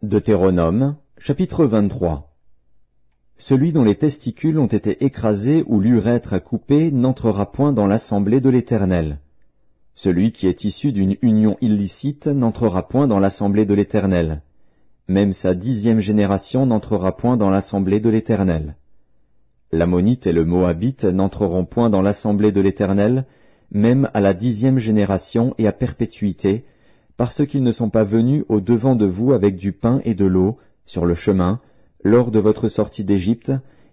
Deutéronome, chapitre 23. Celui dont les testicules ont été écrasés ou l'urètre coupé n'entrera point dans l'assemblée de l'Éternel. Celui qui est issu d'une union illicite n'entrera point dans l'assemblée de l'Éternel. Même sa 10e génération n'entrera point dans l'assemblée de l'Éternel. L'Ammonite et le Moabite n'entreront point dans l'assemblée de l'Éternel, même à la 10e génération et à perpétuité, parce qu'ils ne sont pas venus au devant de vous avec du pain et de l'eau, sur le chemin, lors de votre sortie d'Égypte,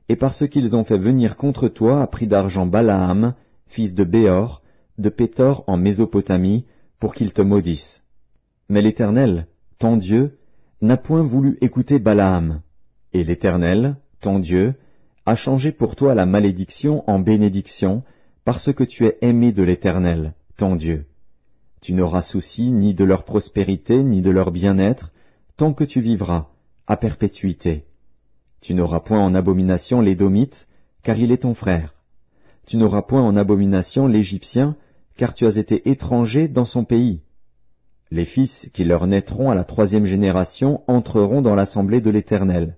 et parce qu'ils ont fait venir contre toi à prix d'argent Balaam, fils de Béor, de Pétor en Mésopotamie, pour qu'il te maudisse. Mais l'Éternel, ton Dieu, n'a point voulu écouter Balaam, et l'Éternel, ton Dieu, a changé pour toi la malédiction en bénédiction, parce que tu es aimé de l'Éternel, ton Dieu. Tu n'auras souci ni de leur prospérité, ni de leur bien-être, tant que tu vivras, à perpétuité. Tu n'auras point en abomination l'Édomite, car il est ton frère. Tu n'auras point en abomination l'Égyptien, car tu as été étranger dans son pays. Les fils qui leur naîtront à la 3e génération entreront dans l'assemblée de l'Éternel.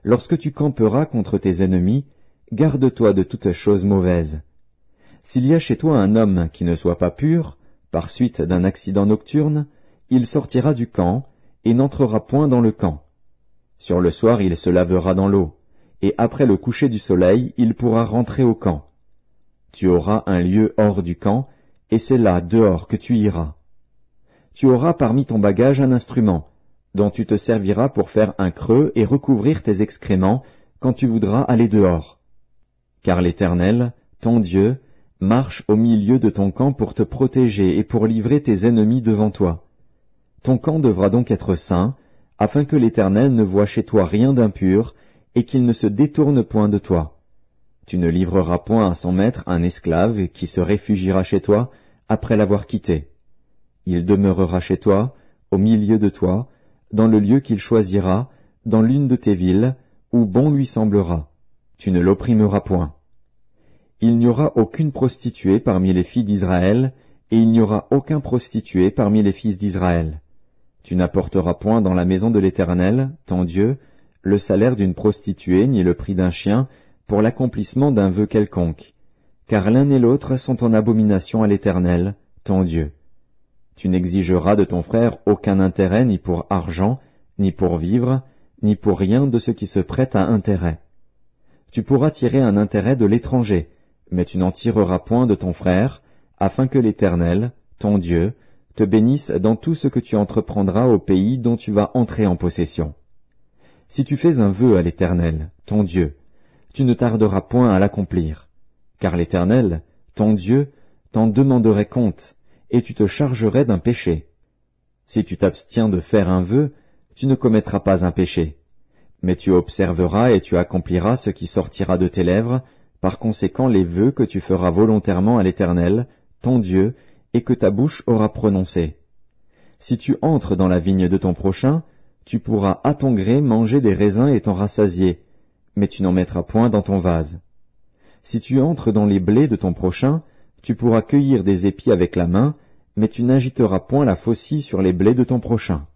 Lorsque tu camperas contre tes ennemis, garde-toi de toute chose mauvaise. S'il y a chez toi un homme qui ne soit pas pur, par suite d'un accident nocturne, il sortira du camp, et n'entrera point dans le camp. Sur le soir il se lavera dans l'eau, et après le coucher du soleil il pourra rentrer au camp. Tu auras un lieu hors du camp, et c'est là, dehors, que tu iras. Tu auras parmi ton bagage un instrument, dont tu te serviras pour faire un creux et recouvrir tes excréments, quand tu voudras aller dehors. Car l'Éternel, ton Dieu, marche au milieu de ton camp pour te protéger et pour livrer tes ennemis devant toi. Ton camp devra donc être saint, afin que l'Éternel ne voie chez toi rien d'impur, et qu'il ne se détourne point de toi. Tu ne livreras point à son maître un esclave qui se réfugiera chez toi après l'avoir quitté. Il demeurera chez toi, au milieu de toi, dans le lieu qu'il choisira, dans l'une de tes villes, où bon lui semblera. Tu ne l'opprimeras point. Il n'y aura aucune prostituée parmi les filles d'Israël, et il n'y aura aucun prostitué parmi les fils d'Israël. Tu n'apporteras point dans la maison de l'Éternel, ton Dieu, le salaire d'une prostituée ni le prix d'un chien, pour l'accomplissement d'un vœu quelconque, car l'un et l'autre sont en abomination à l'Éternel, ton Dieu. Tu n'exigeras de ton frère aucun intérêt ni pour argent, ni pour vivre, ni pour rien de ce qui se prête à intérêt. Tu pourras tirer un intérêt de l'étranger, mais tu n'en tireras point de ton frère, afin que l'Éternel, ton Dieu, te bénisse dans tout ce que tu entreprendras au pays dont tu vas entrer en possession. Si tu fais un vœu à l'Éternel, ton Dieu, tu ne tarderas point à l'accomplir, car l'Éternel, ton Dieu, t'en demanderait compte, et tu te chargerais d'un péché. Si tu t'abstiens de faire un vœu, tu ne commettras pas un péché, mais tu observeras et tu accompliras ce qui sortira de tes lèvres, par conséquent les vœux que tu feras volontairement à l'Éternel, ton Dieu, et que ta bouche aura prononcés. Si tu entres dans la vigne de ton prochain, tu pourras à ton gré manger des raisins et t'en rassasier, mais tu n'en mettras point dans ton vase. Si tu entres dans les blés de ton prochain, tu pourras cueillir des épis avec la main, mais tu n'agiteras point la faucille sur les blés de ton prochain.